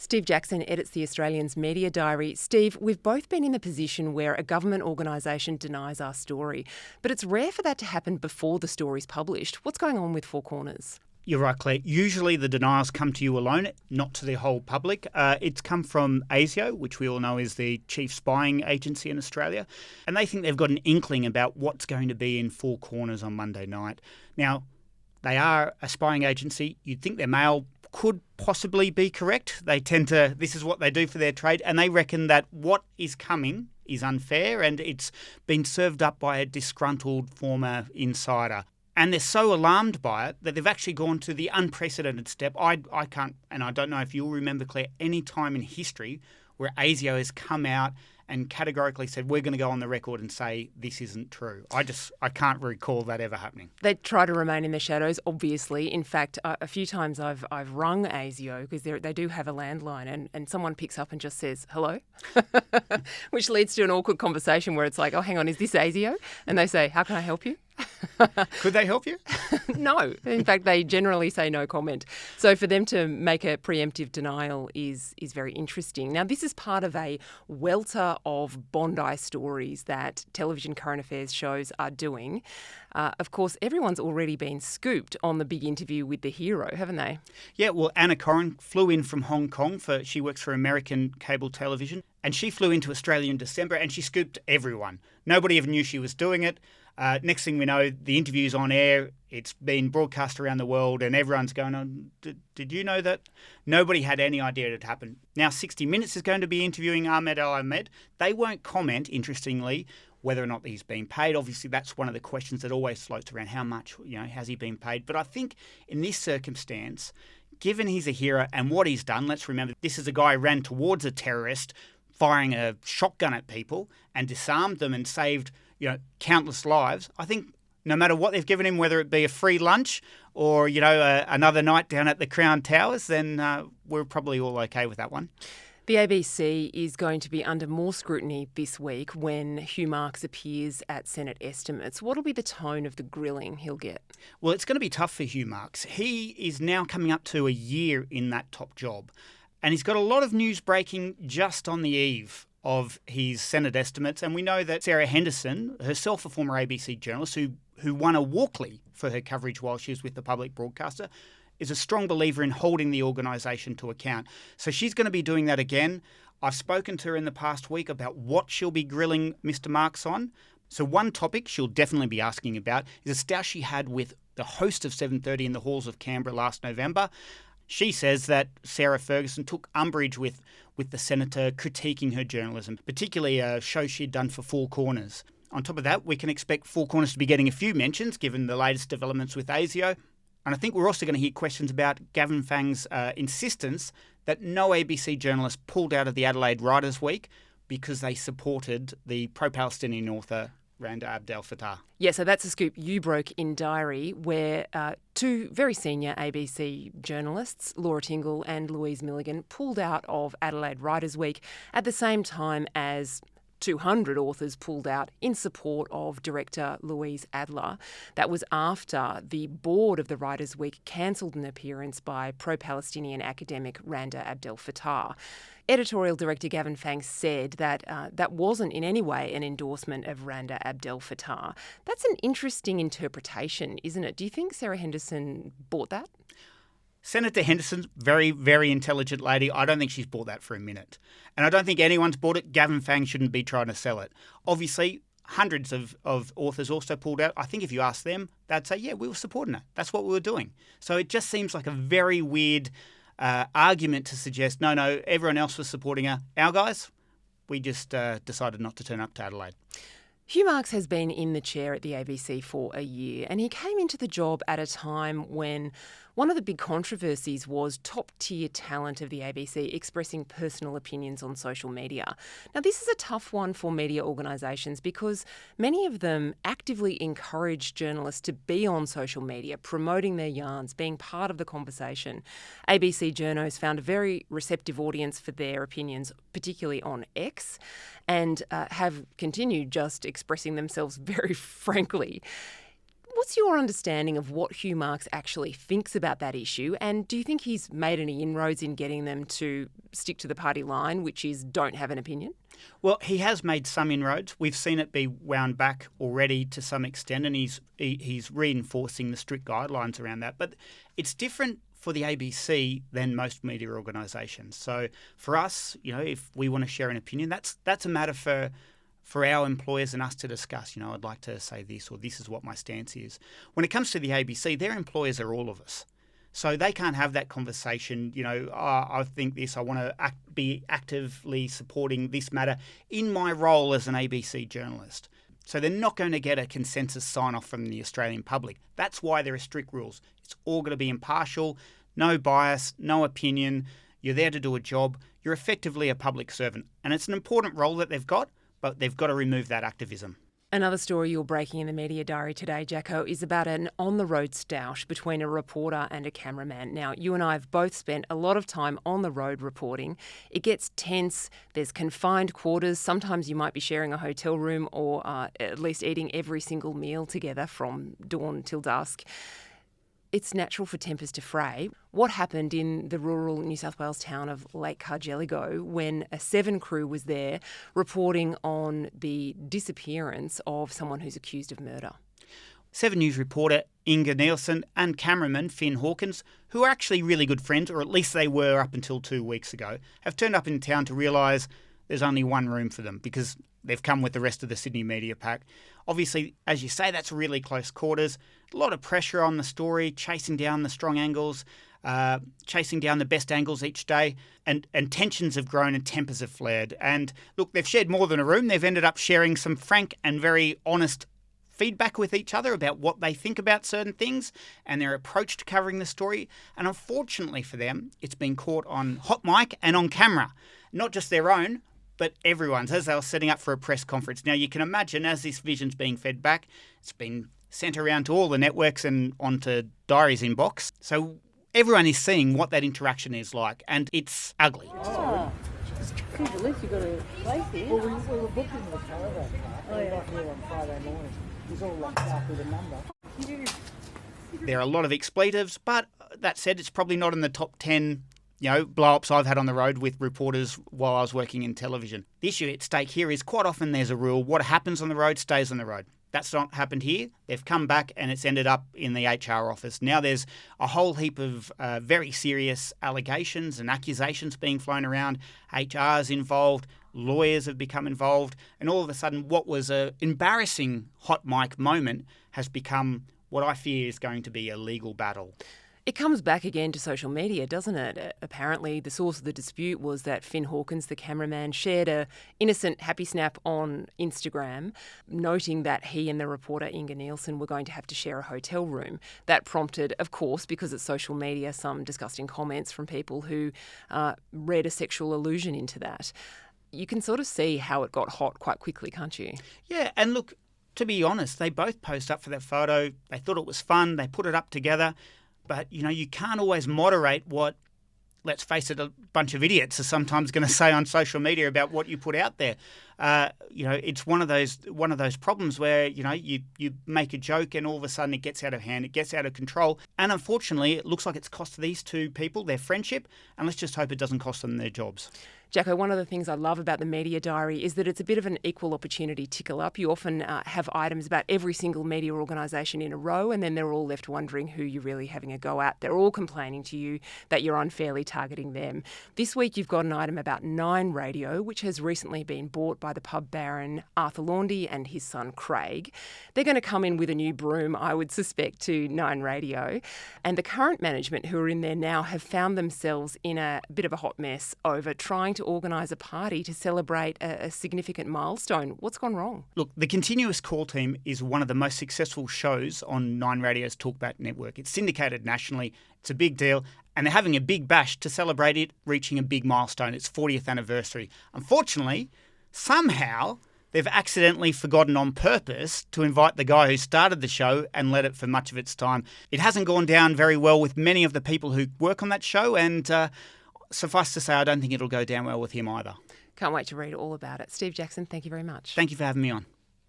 Steve Jackson edits The Australian's Media Diary. Steve, we've both been in the position where a government organisation denies our story, but it's rare for that to happen before the story's published. What's going on with Four Corners? You're right, Claire. Usually the denials come to you alone, not to the whole public. It's come from ASIO, which we all know is the chief spying agency in Australia, and they think they've got an inkling about what's going to be in Four Corners on Monday night. Now, they are a spying agency. You'd think their mail could possibly be correct. This is what they do for their trade, and they reckon that what is coming is unfair and it's been served up by a disgruntled former insider. And they're so alarmed by it that they've actually gone to the unprecedented step. I can't, and I don't know if you'll remember, Claire, any time in history where ASIO has come out and categorically said, we're going to go on the record and say this isn't true. I can't recall that ever happening. They try to remain in the shadows, obviously. In fact, a few times I've rung ASIO because they do have a landline and someone picks up and just says, hello, which leads to an awkward conversation where it's like, oh, hang on, is this ASIO? And they say, how can I help you? Could they help you? No. In fact, they generally say no comment. So for them to make a preemptive denial is very interesting. Now, this is part of a welter of Bondi stories that television current affairs shows are doing. Of course, everyone's already been scooped on the big interview with the hero, haven't they? Yeah, well, Anna Corrin flew in from Hong Kong. She works for American cable television, and she flew into Australia in December and she scooped everyone. Nobody even knew she was doing it. Next thing we know, the interview's on air. It's been broadcast around the world and everyone's going on, did you know that? Nobody had any idea it had happened. Now 60 Minutes is going to be interviewing Ahmed Al-Ahmed. They won't comment, interestingly, whether or not he's been paid. Obviously, that's one of the questions that always floats around. How much, has he been paid? But I think in this circumstance, given he's a hero and what he's done, let's remember this is a guy who ran towards a terrorist, firing a shotgun at people and disarmed them and saved countless lives. I think no matter what they've given him, whether it be a free lunch or, another night down at the Crown Towers, then we're probably all okay with that one. The ABC is going to be under more scrutiny this week when Hugh Marks appears at Senate estimates. What will be the tone of the grilling he'll get? Well, it's going to be tough for Hugh Marks. He is now coming up to a year in that top job, and he's got a lot of news breaking just on the eve of his Senate estimates. And we know that Sarah Henderson, herself a former ABC journalist who won a Walkley for her coverage while she was with the public broadcaster, is a strong believer in holding the organisation to account. So she's going to be doing that again. I've spoken to her in the past week about what she'll be grilling Mr. Marks on. So one topic she'll definitely be asking about is a stoush she had with the host of 7:30 in the halls of Canberra last November. She says that Sarah Ferguson took umbrage with the senator critiquing her journalism, particularly a show she'd done for Four Corners. On top of that, we can expect Four Corners to be getting a few mentions given the latest developments with ASIO. And I think we're also going to hear questions about Gavin Fang's insistence that no ABC journalist pulled out of the Adelaide Writers' Week because they supported the pro-Palestinian author Randa Abdel Fattah. Yeah, so that's a scoop you broke in Diary where two very senior ABC journalists, Laura Tingle and Louise Milligan, pulled out of Adelaide Writers' Week at the same time as 200 authors pulled out in support of director Louise Adler. That was after the board of the Writers' Week cancelled an appearance by pro-Palestinian academic Randa Abdel Fattah. Editorial director Gavin Fang said that that wasn't in any way an endorsement of Randa Abdel Fattah. That's an interesting interpretation, isn't it? Do you think Sarah Henderson bought that? Senator Henderson's very, very intelligent lady. I don't think she's bought that for a minute. And I don't think anyone's bought it. Gavin Fang shouldn't be trying to sell it. Obviously, hundreds of authors also pulled out. I think if you ask them, they'd say, yeah, we were supporting it. That's what we were doing. So it just seems like a very weird argument to suggest, no, everyone else was supporting her. Our guys, we just decided not to turn up to Adelaide. Hugh Marks has been in the chair at the ABC for a year, and he came into the job at a time when one of the big controversies was top-tier talent of the ABC expressing personal opinions on social media. Now, this is a tough one for media organisations because many of them actively encourage journalists to be on social media, promoting their yarns, being part of the conversation. ABC journos found a very receptive audience for their opinions, particularly on X, and have continued just expressing themselves very frankly. What's your understanding of what Hugh Marks actually thinks about that issue? And do you think he's made any inroads in getting them to stick to the party line, which is don't have an opinion? Well, he has made some inroads. We've seen it be wound back already to some extent, and he's reinforcing the strict guidelines around that. But it's different for the ABC than most media organisations. So for us, if we want to share an opinion, that's a matter for our employers and us to discuss. I'd like to say this, or this is what my stance is. When it comes to the ABC, their employers are all of us. So they can't have that conversation, I think this, I want to be actively supporting this matter in my role as an ABC journalist. So they're not going to get a consensus sign-off from the Australian public. That's why there are strict rules. It's all going to be impartial, no bias, no opinion. You're there to do a job. You're effectively a public servant. And it's an important role that they've got, but they've got to remove that activism. Another story you're breaking in the media diary today, Jacko, is about an on-the-road stoush between a reporter and a cameraman. Now, you and I have both spent a lot of time on the road reporting. It gets tense. There's confined quarters. Sometimes you might be sharing a hotel room or at least eating every single meal together from dawn till dusk. It's natural for tempers to fray. What happened in the rural New South Wales town of Lake Cargelligo when a Seven crew was there reporting on the disappearance of someone who's accused of murder? 7 News reporter Inga Nielsen and cameraman Finn Hawkins, who are actually really good friends, or at least they were up until 2 weeks ago, have turned up in town to realise there's only one room for them because they've come with the rest of the Sydney media pack. Obviously, as you say, that's really close quarters. A lot of pressure on the story, chasing down the strong angles, chasing down the best angles each day, and tensions have grown and tempers have flared. And look, they've shared more than a room. They've ended up sharing some frank and very honest feedback with each other about what they think about certain things and their approach to covering the story. And unfortunately for them, it's been caught on hot mic and on camera. Not just their own, but everyone's, as they were setting up for a press conference. Now, you can imagine as this vision's being fed back, it's been sent around to all the networks and onto Diary's inbox. So everyone is seeing what that interaction is like, and it's ugly. Oh. Geez, at least you got a place here. Well, we were booked into the caravan park. Oh, yeah. We got here on Friday morning. It was all locked up with a number. There are a lot of expletives, but that said, it's probably not in the top 10 blow-ups I've had on the road with reporters while I was working in television. The issue at stake here is quite often there's a rule, what happens on the road stays on the road. That's not happened here. They've come back and it's ended up in the HR office. Now there's a whole heap of very serious allegations and accusations being flown around. HR's involved, lawyers have become involved, and all of a sudden what was an embarrassing hot mic moment has become what I fear is going to be a legal battle. It comes back again to social media, doesn't it? Apparently, the source of the dispute was that Finn Hawkins, the cameraman, shared a innocent happy snap on Instagram, noting that he and the reporter Inga Nielsen were going to have to share a hotel room. That prompted, of course, because it's social media, some disgusting comments from people who read a sexual allusion into that. You can sort of see how it got hot quite quickly, can't you? Yeah, and look, to be honest, they both posed up for that photo. They thought it was fun. They put it up together. But, you can't always moderate what, let's face it, a bunch of idiots are sometimes going to say on social media about what you put out there. It's one of those problems where, you make a joke and all of a sudden it gets out of hand, it gets out of control. And unfortunately, it looks like it's cost these two people their friendship, and let's just hope it doesn't cost them their jobs. Jacko, one of the things I love about the media diary is that it's a bit of an equal opportunity tickle up. You often have items about every single media organisation in a row, and then they're all left wondering who you're really having a go at. They're all complaining to you that you're unfairly targeting them. This week you've got an item about Nine Radio, which has recently been bought by the pub baron Arthur Laundy and his son Craig. They're going to come in with a new broom, I would suspect, to Nine Radio. And the current management who are in there now have found themselves in a bit of a hot mess over trying to organise a party to celebrate a significant milestone. What's gone wrong? Look, the Continuous Call Team is one of the most successful shows on Nine Radio's Talkback network. It's syndicated nationally. It's a big deal. And they're having a big bash to celebrate it reaching a big milestone, its 40th anniversary. Unfortunately, somehow they've accidentally forgotten on purpose to invite the guy who started the show and led it for much of its time. It hasn't gone down very well with many of the people who work on that show, and suffice to say, I don't think it'll go down well with him either. Can't wait to read all about it. Steve Jackson, thank you very much. Thank you for having me on.